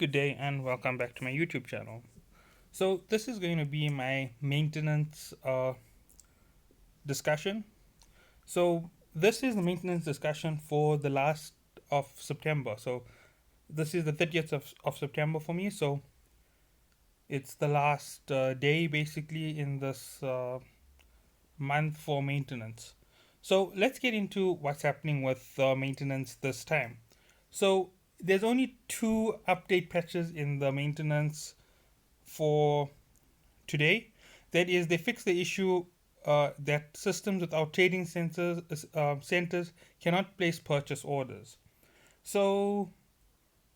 Good day and welcome back to my YouTube channel. So this is going to be my maintenance discussion. So this is the maintenance discussion for the last of September. So this is the 30th of September for me. So it's the last day basically in this month for maintenance. So let's get into what's happening with maintenance this time. So there's only two update patches in the maintenance for today. That is, they fixed the issue that systems without trading centers cannot place purchase orders. So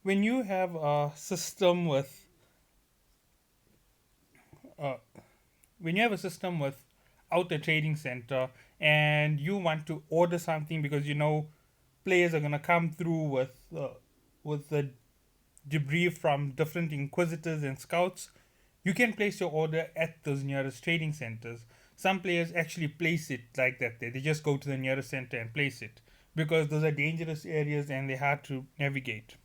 when you have a system with uh, when you have a system without a trading center and you want to order something because you know players are gonna come through with the debris from different inquisitors and scouts, you can place your order at those nearest trading centers. Some players actually place it like that. They just go to the nearest center and place it because those are dangerous areas and they're hard to navigate.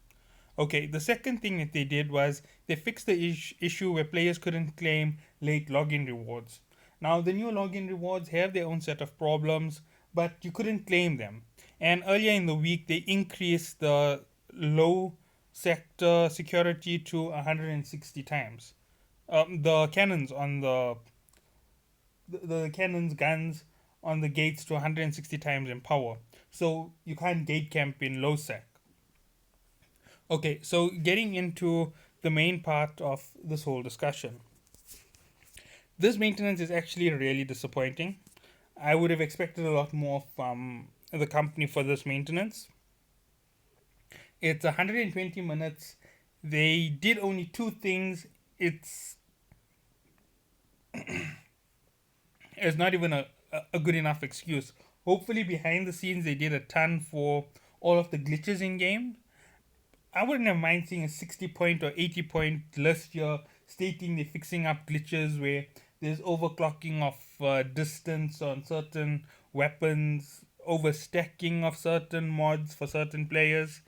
Okay, the second thing that they did was they fixed the issue where players couldn't claim late login rewards. Now, the new login rewards have their own set of problems, but you couldn't claim them. And earlier in the week, they increased the low sector security to 160 times. The cannons on the cannons guns on the gates to 160 times in power. So you can't gate camp in low sec. Okay, so getting into the main part of this whole discussion. This maintenance is actually really disappointing. I would have expected a lot more from the company for this maintenance. It's 120 minutes. They did only two things. It's not even a good enough excuse. Hopefully, behind the scenes, they did a ton for all of the glitches in game. I wouldn't have mind seeing a 60 point or 80 point list here stating they're fixing up glitches where there's overclocking of distance on certain weapons, overstacking of certain mods for certain players.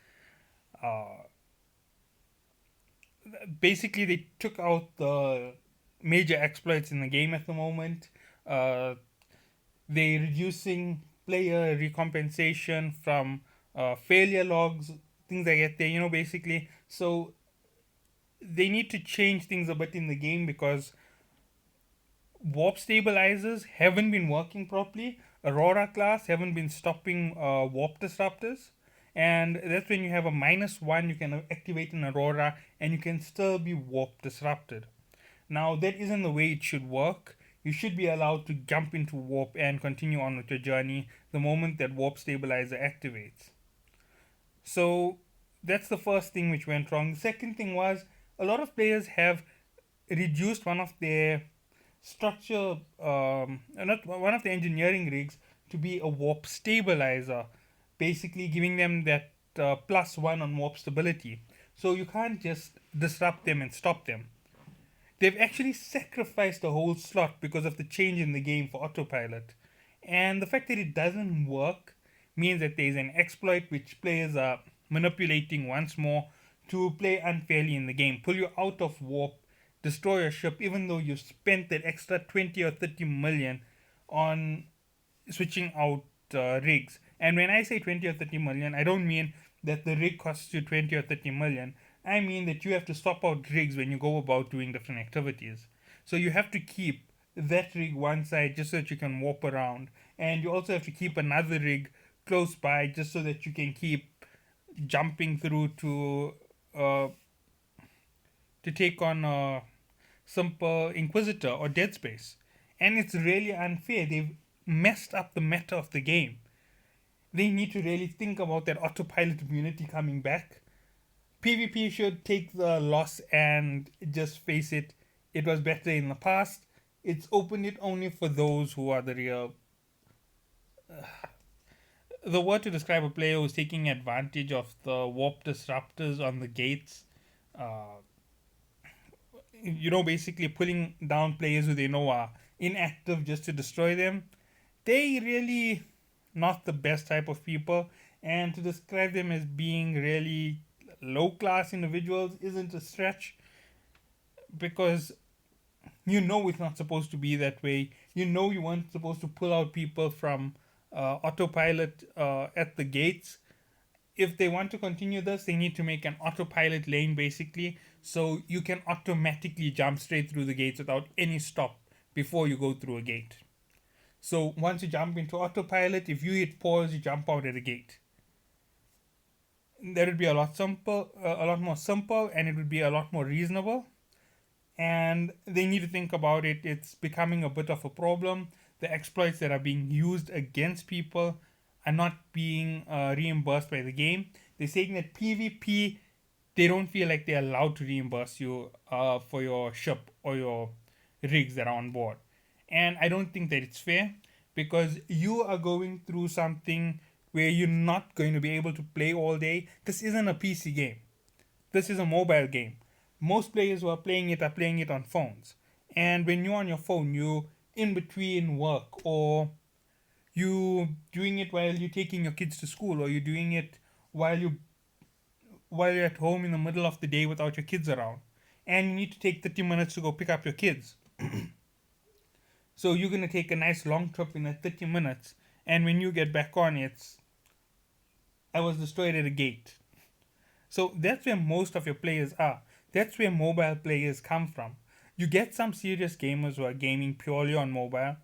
Uh, Basically, they took out the major exploits in the game at the moment. Uh, they're reducing player recompensation from failure logs, things like that. There, basically. So they need to change things a bit in the game because warp stabilizers haven't been working properly. Aurora class haven't been stopping warp disruptors. And that's when you have a -1, you can activate an Aurora and you can still be warp disrupted. Now, that isn't the way it should work. You should be allowed to jump into warp and continue on with your journey the moment that warp stabilizer activates. So that's the first thing which went wrong. The second thing was a lot of players have reduced one of their structure, not one of the engineering rigs, to be a warp stabilizer, basically giving them that +1 on warp stability. So you can't just disrupt them and stop them. They've actually sacrificed a whole slot because of the change in the game for autopilot. And the fact that it doesn't work means that there's an exploit which players are manipulating once more to play unfairly in the game, pull you out of warp, destroy your ship, even though you spent that extra 20 or 30 million on switching out rigs. And when I say 20 or 30 million, I don't mean that the rig costs you 20 or 30 million. I mean that you have to swap out rigs when you go about doing different activities. So you have to keep that rig one side just so that you can warp around. And you also have to keep another rig close by just so that you can keep jumping through uh, to take on a simple Inquisitor or Dead Space. And it's really unfair. They've messed up the meta of the game. They need to really think about that autopilot immunity coming back. PvP should take the loss and just face it. It was better in the past. It's opened it only for those who are the real. The word to describe a player who's taking advantage of the warp disruptors on the gates. Uh, basically pulling down players who they know are inactive just to destroy them. They really not the best type of people, and to describe them as being really low class individuals isn't a stretch, because you know it's not supposed to be that way. You know you weren't supposed to pull out people from autopilot at the gates. If they want to continue this, they need to make an autopilot lane basically, so you can automatically jump straight through the gates without any stop before you go through a gate. So once you jump into autopilot, if you hit pause, you jump out at a gate. That would be a lot more simple, and it would be a lot more reasonable. And they need to think about it. It's becoming a bit of a problem. The exploits that are being used against people are not being reimbursed by the game. They're saying that PvP, they don't feel like they're allowed to reimburse you for your ship or your rigs that are on board. And I don't think that it's fair, because you are going through something where you're not going to be able to play all day. This isn't a PC game. This is a mobile game. Most players who are playing it on phones. And when you're on your phone, you in between work, or you doing it while you're taking your kids to school, or you're doing it while you're at home in the middle of the day without your kids around, and you need to take 30 minutes to go pick up your kids. So you're gonna take a nice long trip in that 30 minutes, and when you get back on, it's I was destroyed at a gate. So that's where most of your players are. That's where mobile players come from. You get some serious gamers who are gaming purely on mobile,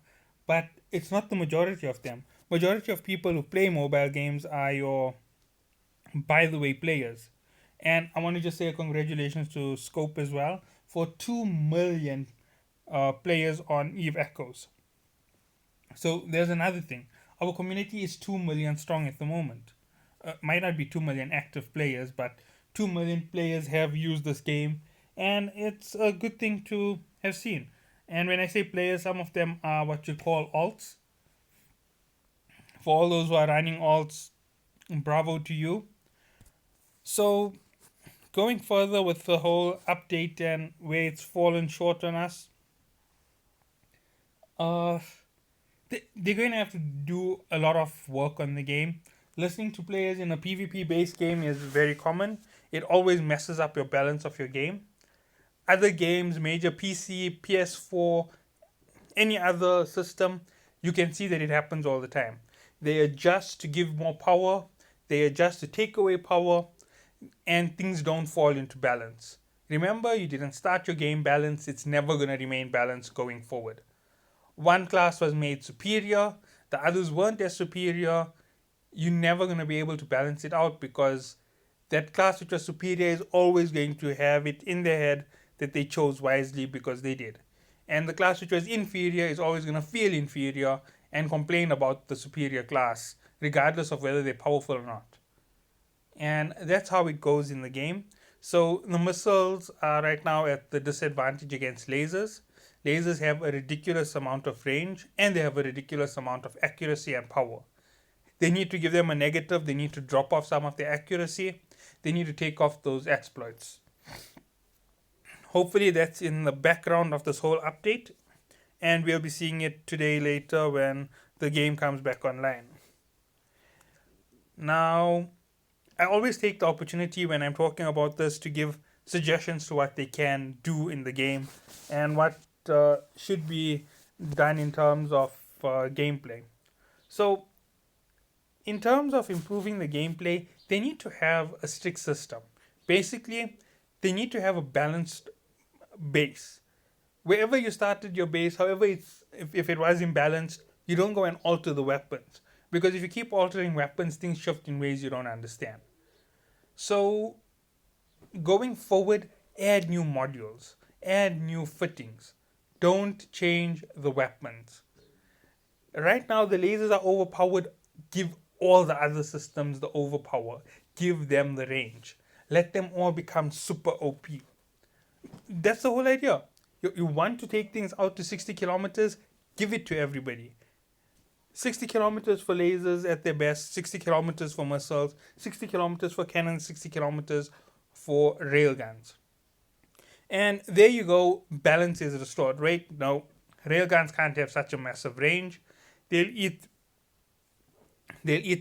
but it's not the majority of them. Majority of people who play mobile games are your by the way players. And I want to just say congratulations to Scope as well for 2 million players on Eve Echoes. So there's another thing. Our community is 2 million strong at the moment. Might not be 2 million active players, but 2 million players have used this game, and it's a good thing to have seen. And when I say players, some of them are what you call alts. For all those who are running alts, bravo to you. So, going further with the whole update and where it's fallen short on us, uh, they're going to have to do a lot of work on the game. Listening to players in a PvP based game is very common. It always messes up your balance of your game. Other games, major PC, PS4, any other system, you can see that it happens all the time. They adjust to give more power, they adjust to take away power, and things don't fall into balance. Remember, you didn't start your game balanced, it's never going to remain balanced going forward. One class was made superior, the others weren't as superior. You're never going to be able to balance it out, because that class which was superior is always going to have it in their head that they chose wisely because they did. And the class which was inferior is always going to feel inferior and complain about the superior class, regardless of whether they're powerful or not. And that's how it goes in the game. So the missiles are right now at the disadvantage against lasers. Lasers have a ridiculous amount of range, and they have a ridiculous amount of accuracy and power. They need to give them a negative, they need to drop off some of their accuracy, they need to take off those exploits. Hopefully that's in the background of this whole update, and we'll be seeing it today later when the game comes back online. Now, I always take the opportunity when I'm talking about this to give suggestions to what they can do in the game and what should be done in terms of gameplay. So, in terms of improving the gameplay, they need to have a strict system. Basically, they need to have a balanced base. Wherever you started your base, however if it was imbalanced, you don't go and alter the weapons. Because if you keep altering weapons, things shift in ways you don't understand. So going forward, add new modules, add new fittings. Don't change the weapons. Right now, the lasers are overpowered. Give all the other systems the overpower. Give them the range. Let them all become super OP. That's the whole idea. You want to take things out to 60 kilometers, give it to everybody. 60 kilometers for lasers at their best, 60 kilometers for missiles, 60 kilometers for cannons, 60 kilometers for railguns. And there you go, balance is restored, right? Now, railguns can't have such a massive range. They'll eat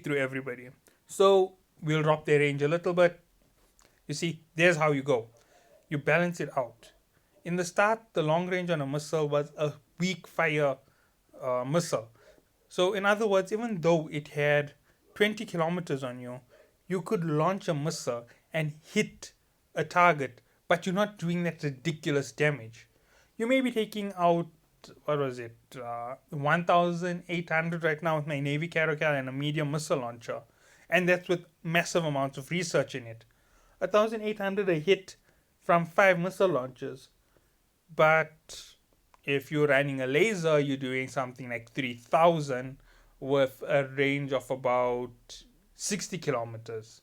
through everybody. So we'll drop their range a little bit, You see, there's how you go. You balance it out. In the start, the long range on a missile was a weak fire missile. So, in other words, even though it had 20 kilometers on you, you could launch a missile and hit a target, but you're not doing that ridiculous damage. You may be taking out, what was it, 1,800 right now with my Navy Caracal and a medium missile launcher, and that's with massive amounts of research in it. 1,800 a hit from 5 missile launches, but if you're running a laser, you're doing something like 3,000 with a range of about 60 kilometers.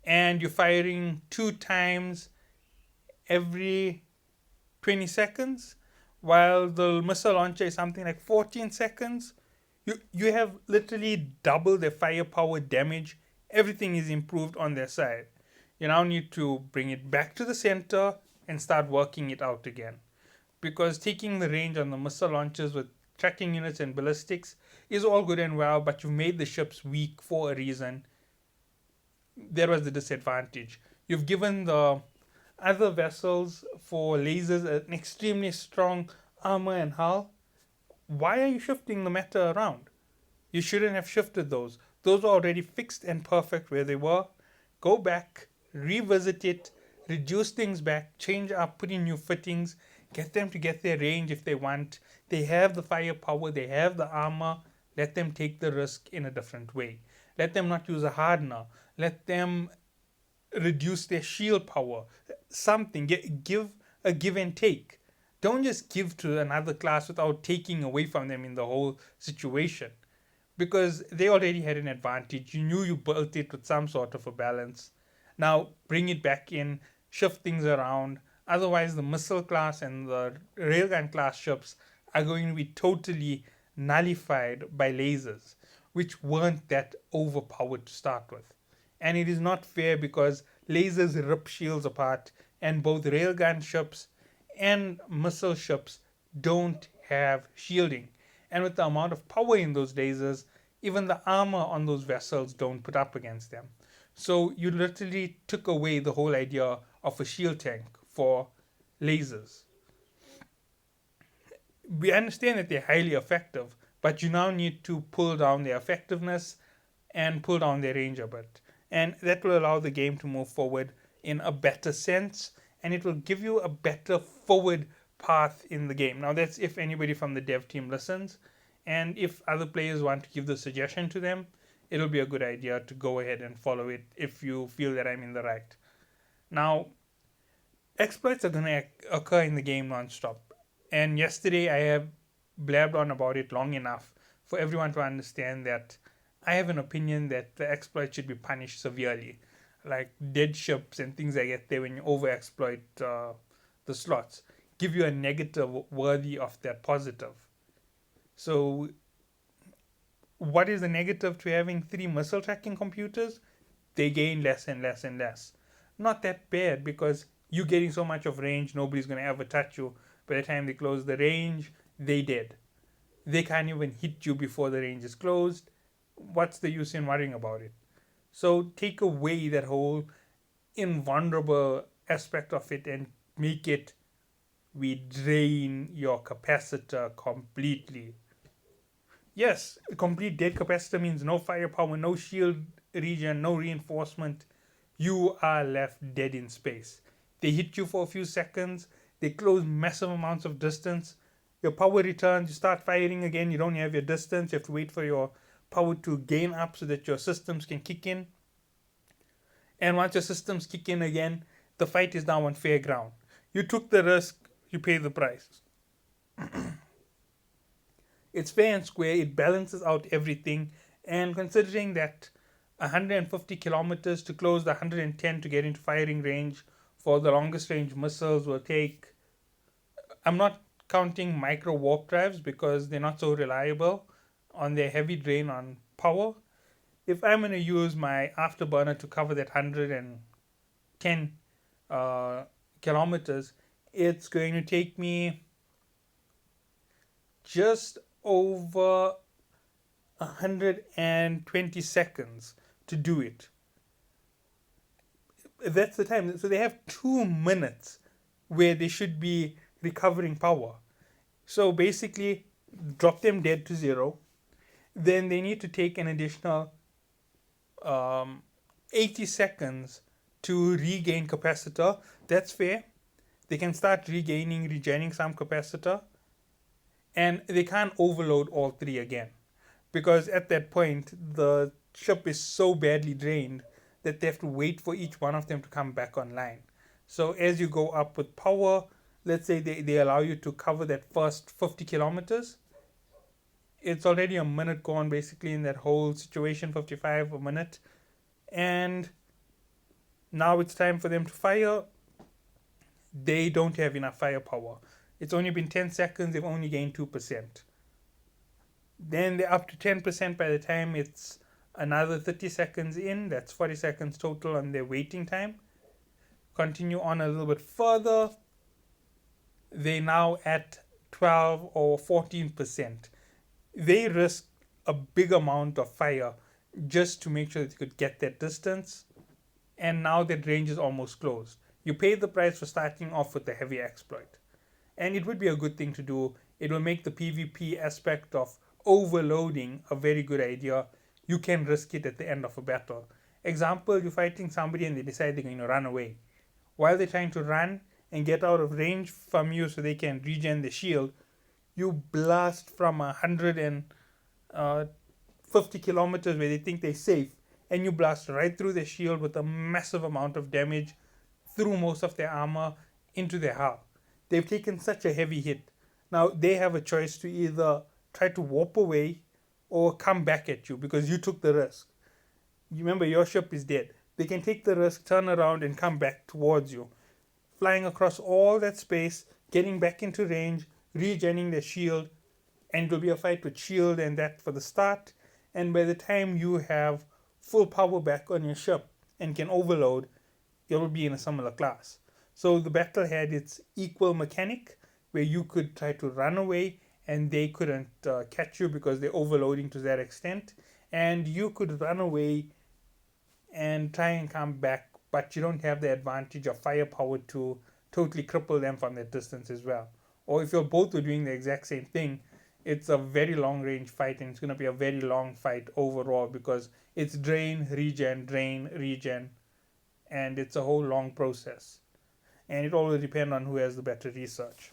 And you're firing 2 times every 20 seconds, while the missile launcher is something like 14 seconds. You have literally double the firepower damage. Everything is improved on their side. You now need to bring it back to the center and start working it out again. Because taking the range on the missile launchers with tracking units and ballistics is all good and well, but you've made the ships weak for a reason. There was the disadvantage. You've given the other vessels for lasers an extremely strong armor and hull. Why are you shifting the meta around? You shouldn't have shifted those. Those were already fixed and perfect where they were. Go back, revisit it, reduce things back, change up, put in new fittings, get them to get their range if they want. They have the firepower, they have the armor. Let them take the risk in a different way. Let them not use a hardener. Let them reduce their shield power. Something. Give a give and take. Don't just give to another class without taking away from them in the whole situation. Because they already had an advantage. You knew you built it with some sort of a balance. Now bring it back in, shift things around. Otherwise, the missile class and the railgun class ships are going to be totally nullified by lasers, which weren't that overpowered to start with. And it is not fair because lasers rip shields apart, and both railgun ships and missile ships don't have shielding. And with the amount of power in those lasers, even the armor on those vessels don't put up against them. So you literally took away the whole idea of a shield tank for lasers. We understand that they're highly effective, but you now need to pull down their effectiveness and pull down their range a bit. And that will allow the game to move forward in a better sense, and it will give you a better forward path in the game. Now, that's if anybody from the dev team listens, and if other players want to give the suggestion to them, it'll be a good idea to go ahead and follow it if you feel that I'm in the right. Now, exploits are going to occur in the game non-stop, and yesterday I have blabbed on about it long enough for everyone to understand that I have an opinion that the exploit should be punished severely, like dead ships and things like that. There, when you overexploit the slots, give you a negative worthy of that positive. So, what is the negative to having 3 missile tracking computers? They gain less and less and less. Not that bad because you're getting so much of range, nobody's gonna ever touch you. By the time they close the range, they dead. They can't even hit you before the range is closed. What's the use in worrying about it? So take away that whole invulnerable aspect of it and make it we drain your capacitor completely. Yes, complete dead capacitor means no firepower, no shield regen, no reinforcement. You are left dead in space. They hit you for a few seconds, they close massive amounts of distance. Your power returns, you start firing again, you don't have your distance, you have to wait for your power to gain up so that your systems can kick in. And once your systems kick in again, the fight is now on fair ground. You took the risk, you pay the price. It's fair and square, it balances out everything. And considering that 150 kilometers to close the 110 to get into firing range for the longest range missiles will take. I'm not counting micro warp drives because they're not so reliable on their heavy drain on power. If I'm going to use my afterburner to cover that 110 kilometers, it's going to take me just over 120 seconds to do it. that's the time. So they have 2 minutes where they should be recovering power. So basically, drop them dead to zero. Then they need to take an additional um, 80 seconds to regain capacitor. That's fair. They can start regaining some capacitor, and they can't overload all three again, because at that point the ship is so badly drained that they have to wait for each one of them to come back online. So as you go up with power, let's say they allow you to cover that first 50 kilometers. It's already a minute gone basically in that whole situation, 55 a minute. And now it's time for them to fire. They don't have enough firepower. It's only been 10 seconds, they've only gained 2%. Then they're up to 10% by the time it's another 30 seconds in. That's 40 seconds total on their waiting time. Continue on a little bit further. They're now at 12 or 14%. They risk a big amount of fire just to make sure that you could get that distance. And now that range is almost closed. You pay the price for starting off with the heavy exploit. And it would be a good thing to do. It will make the PvP aspect of overloading a very good idea. You can risk it at the end of a battle. Example, you're fighting somebody and they decide they're going to run away. While they're trying to run and get out of range from you so they can regen the shield, you blast from 150 kilometers where they think they're safe, and you blast right through the shield with a massive amount of damage through most of their armor into their hull. They've taken such a heavy hit. Now they have a choice to either try to warp away or come back at you because you took the risk. You remember, your ship is dead. They can take the risk, turn around, and come back towards you, flying across all that space, getting back into range, regenerating their shield, and it will be a fight with shield and that for the start. And by the time you have full power back on your ship and can overload, it will be in a similar class. So the battle had its equal mechanic where you could try to run away and they couldn't catch you because they're overloading to that extent. And you could run away and try and come back, but you don't have the advantage of firepower to totally cripple them from that distance as well. Or if you're both doing the exact same thing, it's a very long range fight and it's going to be a very long fight overall because it's drain, regen, and it's a whole long process. And it all will depend on who has the better research.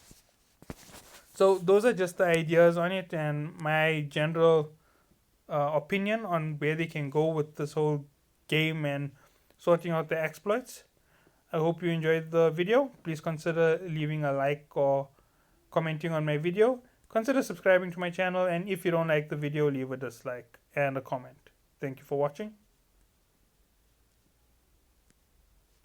So those are just the ideas on it and my general opinion on where they can go with this whole game and sorting out the exploits. I hope you enjoyed the video. Please consider leaving a like or commenting on my video. Consider subscribing to my channel, and if you don't like the video, leave a dislike and a comment. Thank you for watching.